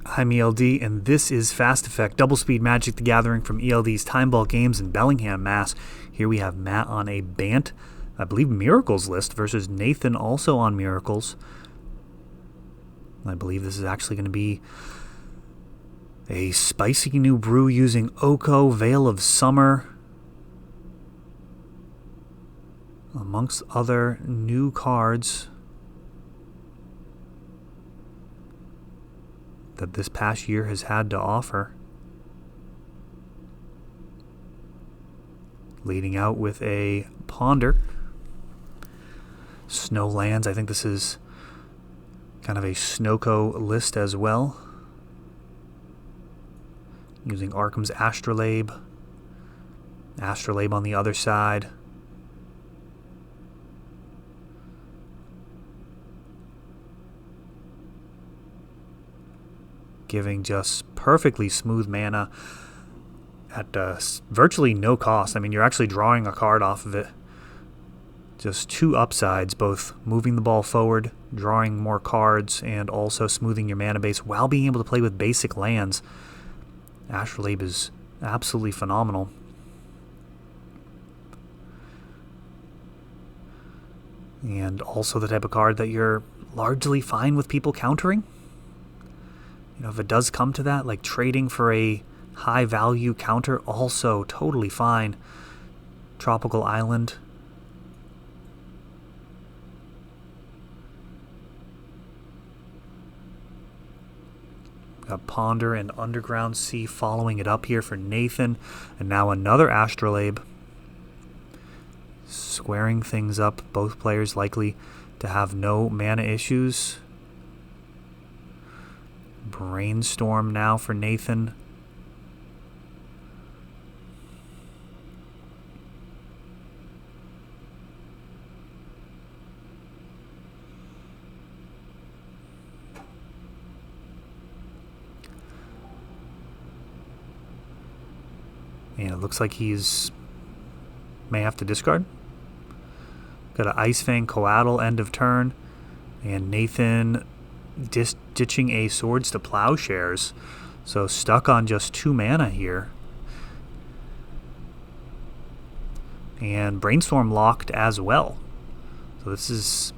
I'm ELD, and this is Fast Effect Double Speed Magic the Gathering from ELD's Time Ball Games in Bellingham, Mass. Here we have Matt on a Bant, I believe Miracles list, versus Nathan also on Miracles. I believe this is actually going to be a spicy new brew using SnOko, Veil of Summer, amongst other new cards that this past year has had to offer. Leading out with a Ponder. Snowlands, I think this is kind of a SnOko list as well. Using Arkham's Astrolabe. Astrolabe on the other side. Giving just perfectly smooth mana at virtually no cost. I mean, you're actually drawing a card off of it. Just two upsides, both moving the ball forward, drawing more cards, and also smoothing your mana base while being able to play with basic lands. Astrolabe is absolutely phenomenal. And also the type of card that you're largely fine with people countering. You know, if it does come to that, like trading for a high value counter, also totally fine. Tropical Island. Got Ponder and Underground Sea following it up here for Nathan. And now another Astrolabe. Squaring things up. Both players likely to have no mana issues. Brainstorm now for Nathan. And it looks like he's may have to discard. Got an Ice Fang Coatl end of turn. And Nathan ditching a Swords to Plowshares. So stuck on just 2 mana here. And Brainstorm locked as well. So this is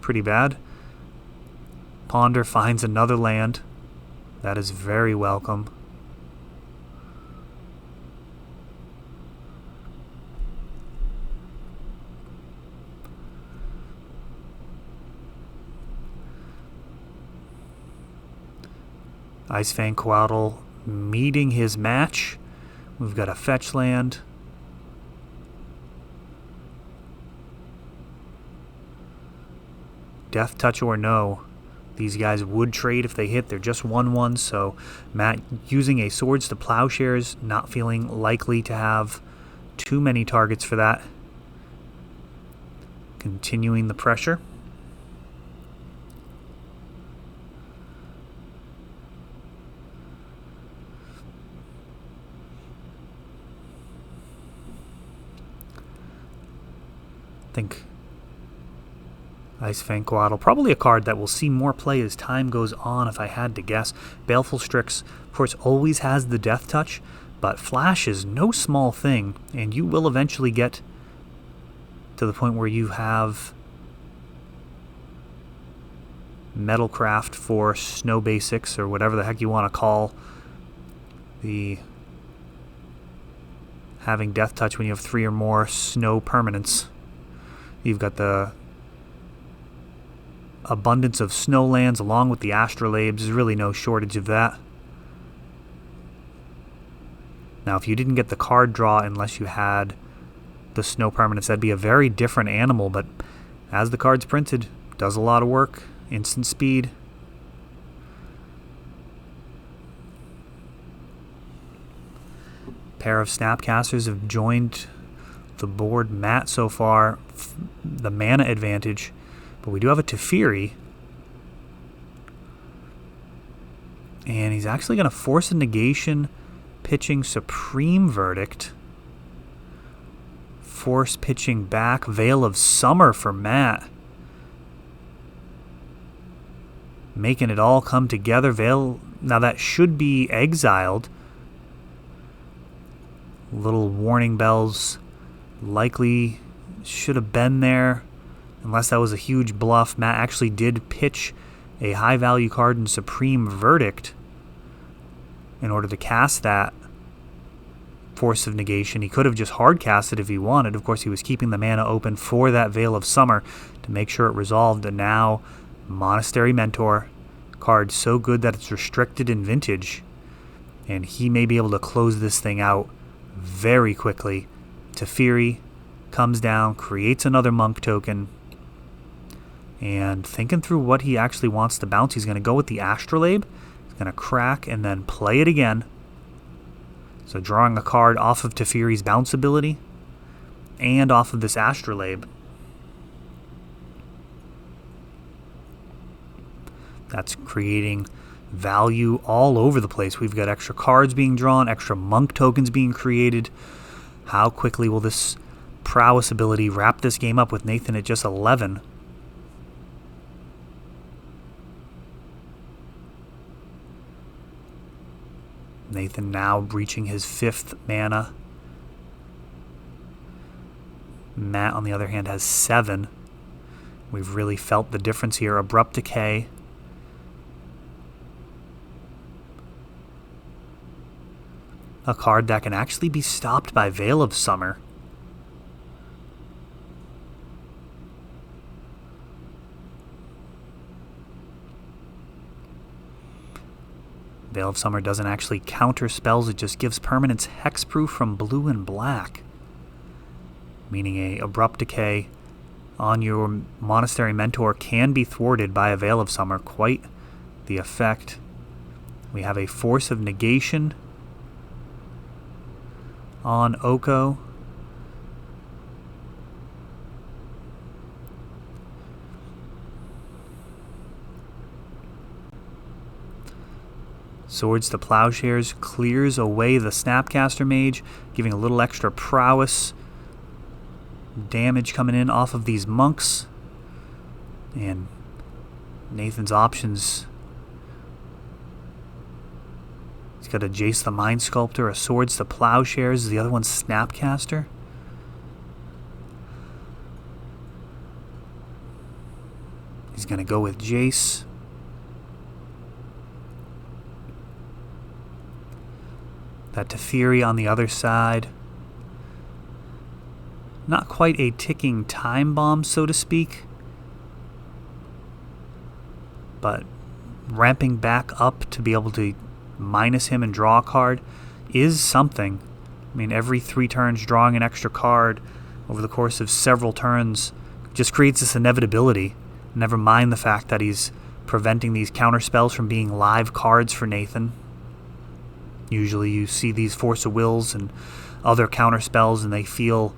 pretty bad. Ponder finds another land. That is very welcome. Ice Fang Coatl meeting his match. We've got a fetch land. Death Touch or no. These guys would trade if they hit. They're just 1/1, so Matt using a Swords to Plowshares, not feeling likely to have too many targets for that. Continuing the pressure. I think Ice Fang Coatl, probably a card that will see more play as time goes on if I had to guess. Baleful Strix, of course, always has the Death Touch, but Flash is no small thing, and you will eventually get to the point where you have Metalcraft for Snow Basics, or whatever the heck you want to call the having Death Touch when you have 3 or more snow permanents. You've got the abundance of snowlands along with the Astrolabes. There's really no shortage of that. Now, if you didn't get the card draw unless you had the snow permanents, that'd be a very different animal, but as the card's printed, does a lot of work. Instant speed. Pair of Snapcasters have joined the board. Matt so far, the mana advantage, but we do have a Teferi, and he's actually going to force a negation, pitching Supreme Verdict, force pitching back Veil of Summer for Matt, making it all come together. Veil Now that should be exiled. Little warning bells likely should have been there, unless that was a huge bluff. Matt actually did pitch a high value card in Supreme Verdict in order to cast that Force of Negation. He could have just hard cast it if he wanted. Of course, he was keeping the mana open for that Veil of Summer to make sure it resolved. And now, Monastery Mentor, card so good that it's restricted in Vintage, and he may be able to close this thing out very quickly. Teferi comes down, creates another Monk token, and thinking through what he actually wants to bounce, he's going to go with the Astrolabe. He's going to crack and then play it again. So drawing a card off of Teferi's bounce ability and off of this Astrolabe. That's creating value all over the place. We've got extra cards being drawn, extra Monk tokens being created. How quickly will this prowess ability wrap this game up with Nathan at just 11? Nathan now reaching his 5th mana. Matt, on the other hand, has 7. We've really felt the difference here. Abrupt Decay. A card that can actually be stopped by Veil of Summer. Veil of Summer doesn't actually counter spells, it just gives permanents hexproof from blue and black. Meaning a Abrupt Decay on your Monastery Mentor can be thwarted by a Veil of Summer. Quite the effect. We have a Force of Negation on Oko. Swords to Plowshares clears away the Snapcaster Mage, giving a little extra prowess damage coming in off of these monks. And Nathan's options. He's got a Jace the Mind Sculptor, a Swords to Plowshares, the other one's Snapcaster. He's going to go with Jace. That Teferi on the other side. Not quite a ticking time bomb, so to speak, but ramping back up to be able to minus him and draw a card is something. I mean, every 3 turns drawing an extra card over the course of several turns just creates this inevitability. Never mind the fact that he's preventing these counter spells from being live cards for Nathan. Usually you see these Force of Wills and other counter spells and they feel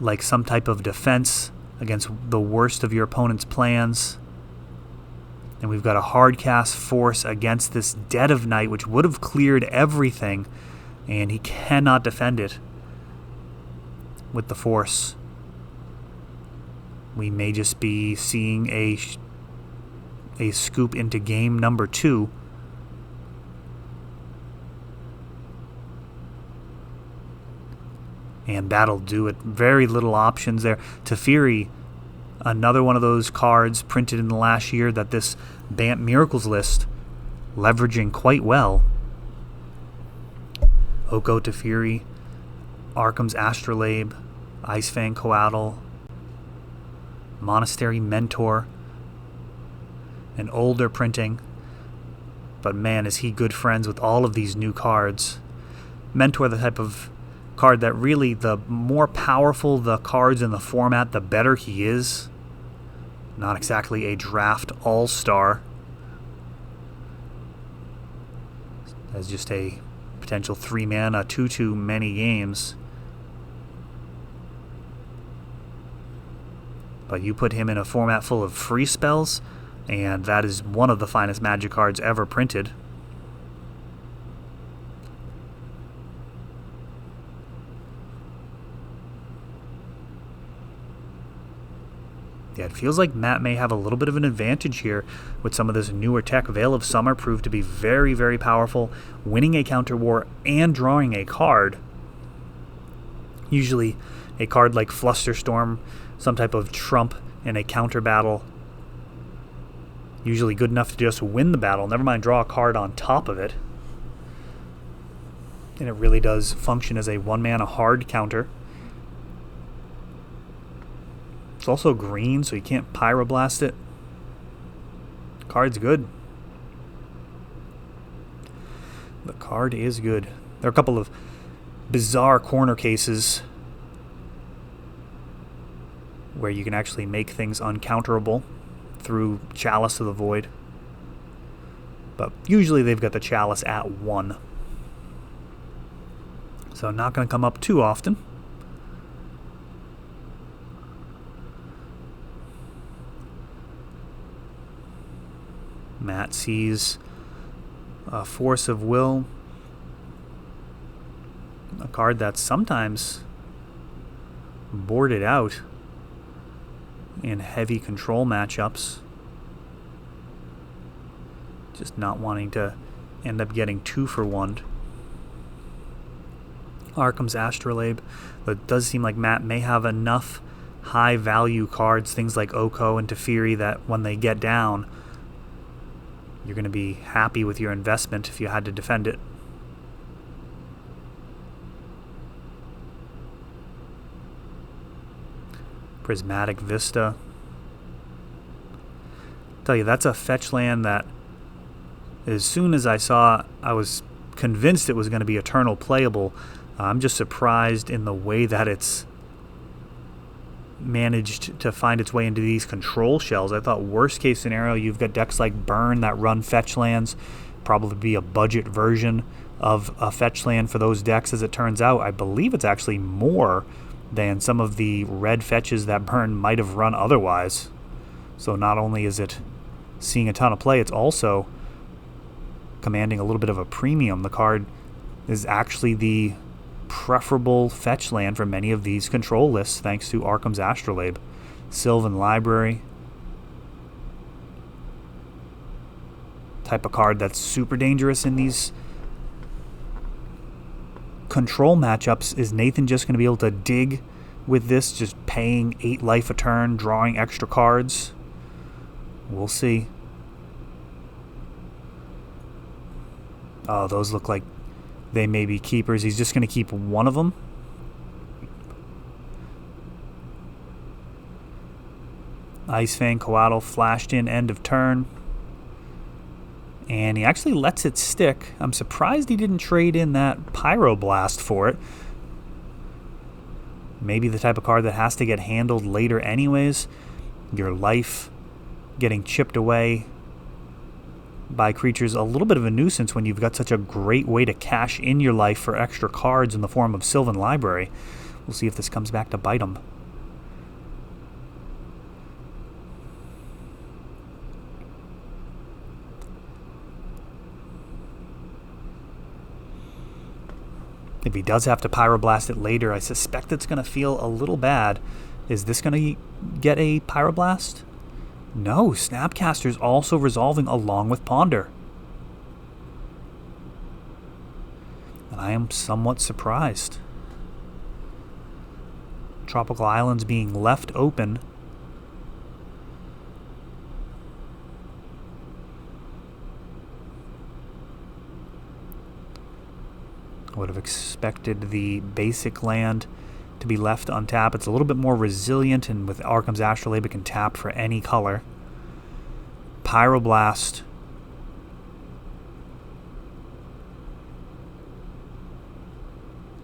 like some type of defense against the worst of your opponent's plans. And we've got a hard cast Force against this Dead of Night, which would have cleared everything, and he cannot defend it with the Force. We may just be seeing a scoop into game number 2. And that'll do it. Very little options there. Teferi, another one of those cards printed in the last year that this Bant Miracles list leveraging quite well. Oko Teferi, Arkham's Astrolabe, Icefang Coatl, Monastery Mentor, an older printing. But man, is he good friends with all of these new cards. Mentor, the type of card that really, the more powerful the cards in the format, the better he is. Not exactly a draft all-star. As just a potential 3-mana, 2/2 many games. But you put him in a format full of free spells, and that is one of the finest Magic cards ever printed. Yeah, it feels like Matt may have a little bit of an advantage here with some of this newer tech. Veil of Summer proved to be very, very powerful, winning a counter war and drawing a card. Usually a card like Flusterstorm, some type of trump in a counter battle, usually good enough to just win the battle, never mind draw a card on top of it. And it really does function as a one-mana hard counter. It's also green, so you can't Pyroblast it. Card's good. The card is good. There are a couple of bizarre corner cases where you can actually make things uncounterable through Chalice of the Void. But usually they've got the Chalice at 1. So not going to come up too often. Matt sees a Force of Will, a card that's sometimes boarded out in heavy control matchups. Just not wanting to end up getting 2 for 1. Arkham's Astrolabe. But it does seem like Matt may have enough high value cards, things like Oko and Teferi, that when they get down, you're going to be happy with your investment if you had to defend it. Prismatic Vista. Tell you, that's a fetch land that as soon as I saw, I was convinced it was going to be Eternal playable. I'm just surprised in the way that it's managed to find its way into these control shells. I thought worst case scenario, you've got decks like Burn that run fetch lands, probably be a budget version of a fetch land for those decks. As it turns out, I believe it's actually more than some of the red fetches that Burn might have run otherwise. So not only is it seeing a ton of play, it's also commanding a little bit of a premium. The card is actually the preferable fetch land for many of these control lists thanks to Arkham's Astrolabe. Sylvan Library, type of card that's super dangerous in these control matchups. Is Nathan just going to be able to dig with this, just paying 8 life a turn, drawing extra cards? We'll see. Oh, those look like they may be keepers. He's just going to keep one of them. Ice Fang Coatl flashed in end of turn. And he actually lets it stick. I'm surprised he didn't trade in that Pyroblast for it. Maybe the type of card that has to get handled later anyways. Your life getting chipped away by creatures, a little bit of a nuisance when you've got such a great way to cash in your life for extra cards in the form of Sylvan Library. We'll see if this comes back to bite him. If he does have to Pyroblast it later, I suspect it's going to feel a little bad. Is this going to get a Pyroblast? No, Snapcaster's also resolving along with Ponder. And I am somewhat surprised. Tropical Islands being left open. I would have expected the basic land to be left untapped. It's a little bit more resilient, and with Arkham's Astrolabe, it can tap for any color. Pyroblast.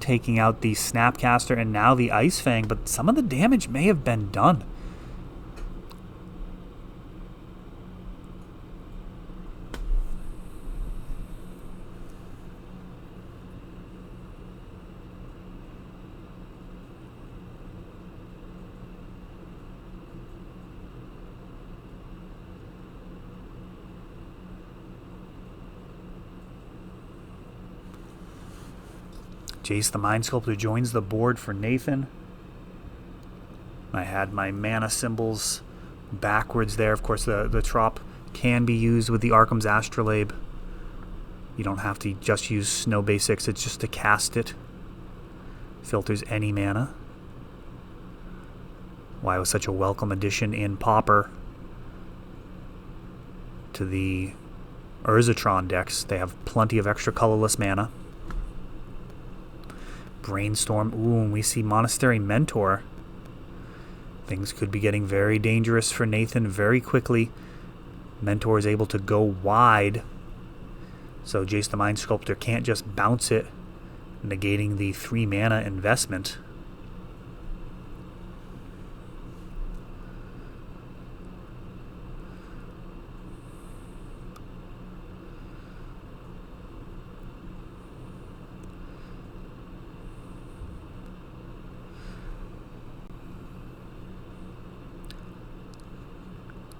Taking out the Snapcaster and now the Ice Fang, but some of the damage may have been done. Jace the Mind Sculptor joins the board for Nathan. I had my mana symbols backwards there. Of course, the Trop can be used with the Arkham's Astrolabe. You don't have to just use Snow Basics, it's just to cast it. Filters any mana. Why it was such a welcome addition in Pauper to the Urzatron decks. They have plenty of extra colorless mana. Brainstorm. Ooh, and we see Monastery Mentor. Things could be getting very dangerous for Nathan very quickly. Mentor is able to go wide, so Jace the Mind Sculptor can't just bounce it, negating the 3 mana investment.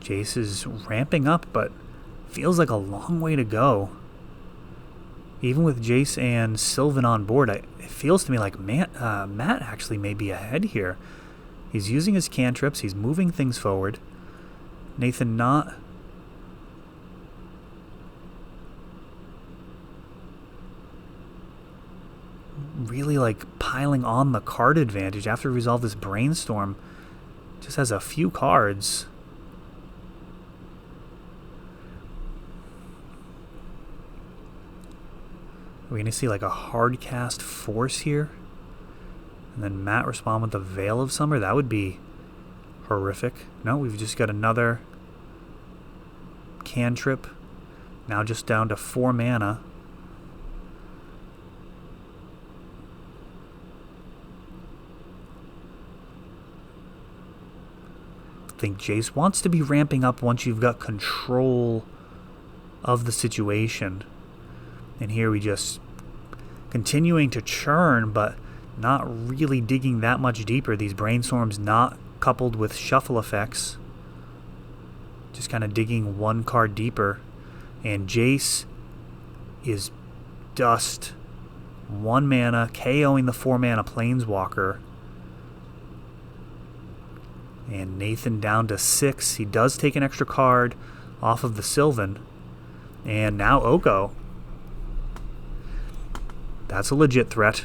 Jace is ramping up, but feels like a long way to go. Even with Jace and Sylvan on board, it feels to me like Matt actually may be ahead here. He's using his cantrips, he's moving things forward. Nathan not really like piling on the card advantage after we resolve this Brainstorm. Just has a few cards. Are we going to see like a hard cast Force here? And then Matt respond with the Veil of Summer? That would be horrific. No, we've just got another cantrip. Now just down to 4 mana. I think Jace wants to be ramping up once you've got control of the situation. And here we just continuing to churn, but not really digging that much deeper. These Brainstorms not coupled with shuffle effects. Just kind of digging one card deeper. And Jace is just 1 mana, KOing the 4 mana Planeswalker. And Nathan down to 6. He does take an extra card off of the Sylvan. And now Oko. That's a legit threat.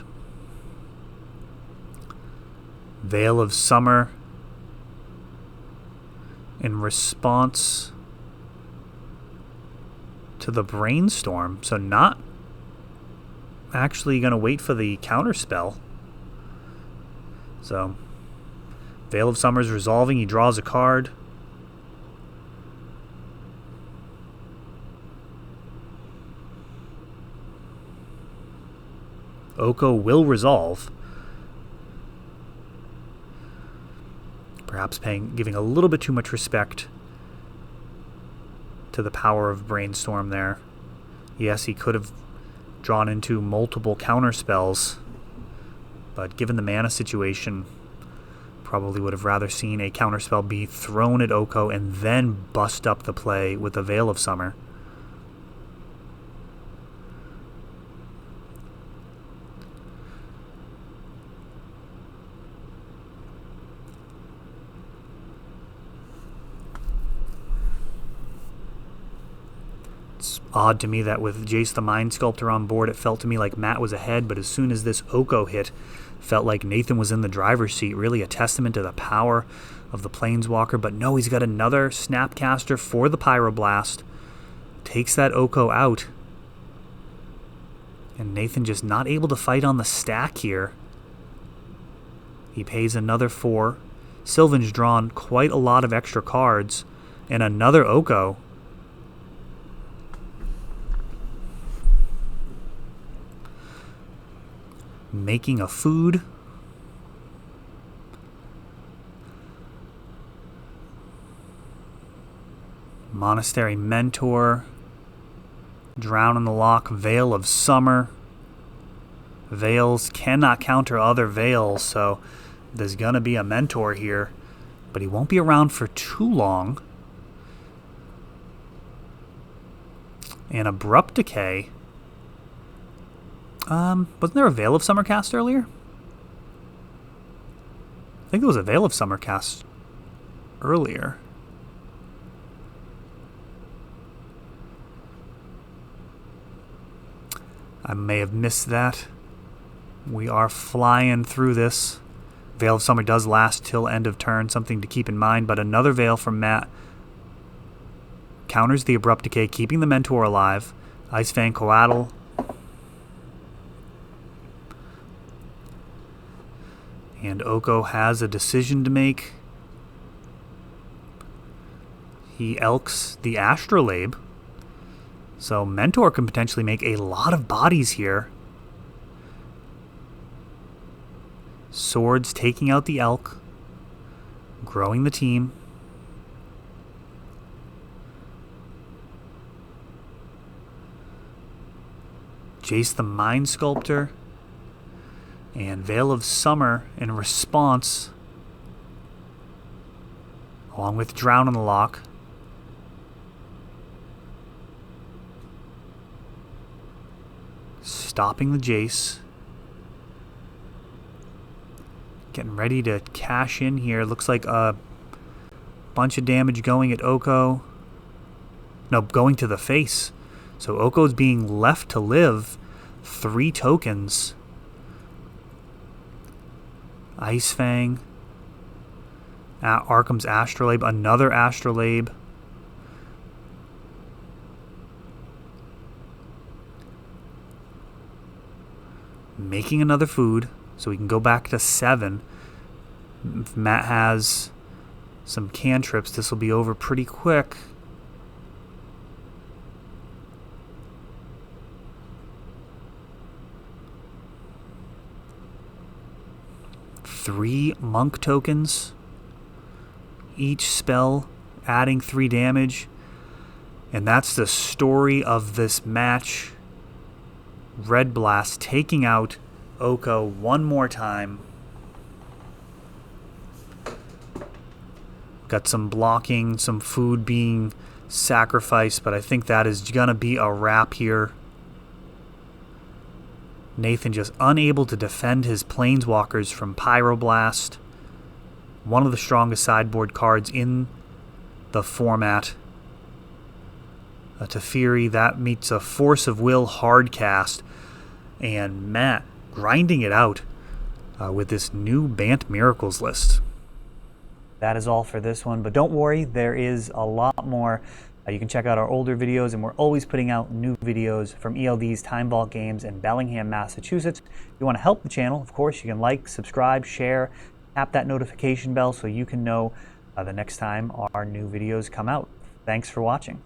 Veil of Summer in response to the Brainstorm. So not actually going to wait for the counterspell. So Veil of Summer is resolving. He draws a card. Oko will resolve. Perhaps giving a little bit too much respect to the power of Brainstorm there. Yes, he could have drawn into multiple counterspells, but given the mana situation, probably would have rather seen a counterspell be thrown at Oko and then bust up the play with a Veil of Summer. Odd to me that with Jace the Mind Sculptor on board, it felt to me like Matt was ahead, but as soon as this Oko hit, felt like Nathan was in the driver's seat. Really a testament to the power of the Planeswalker. But no, he's got another Snapcaster for the Pyroblast. Takes that Oko out. And Nathan just not able to fight on the stack here. He pays another 4. Sylvan's drawn quite a lot of extra cards. And another Oko. Making a food. Monastery Mentor. Drown in the Lock. Veil of Summer. Veils cannot counter other Veils, so there's going to be a Mentor here. But he won't be around for too long. And Abrupt Decay. Wasn't there a Veil of Summer cast earlier? I think there was a Veil of Summer cast earlier. I may have missed that. We are flying through this. Veil of Summer does last till end of turn, something to keep in mind, but another Veil from Matt counters the Abrupt Decay, keeping the Mentor alive. Ice Fang Coatl. And Oko has a decision to make. He elks the Astrolabe. So Mentor can potentially make a lot of bodies here. Swords taking out the Elk. Growing the team. Jace the Mind Sculptor. And Veil of Summer in response. Along with Drown in the Lock. Stopping the Jace. Getting ready to cash in here. Looks like a bunch of damage going at Oko. No, going to the face. So Oko's being left to live. 3 tokens. Ice Fang. Arkham's Astrolabe. Another Astrolabe. Making another food so we can go back to 7. If Matt has some cantrips, this will be over pretty quick. Three monk tokens. Each spell adding 3 damage. And that's the story of this match. Red Blast taking out Oko one more time. Got some blocking, some food being sacrificed, but I think that is going to be a wrap here. Nathan just unable to defend his Planeswalkers from Pyroblast. One of the strongest sideboard cards in the format. A Teferi, that meets a Force of Will hard cast. And Matt grinding it out with this new Bant Miracles list. That is all for this one, but don't worry, there is a lot more. You can check out our older videos, and we're always putting out new videos from ELD's Time Vault Games in Bellingham, Massachusetts. If you want to help the channel, of course, you can like, subscribe, share, tap that notification bell so you can know the next time our new videos come out. Thanks for watching.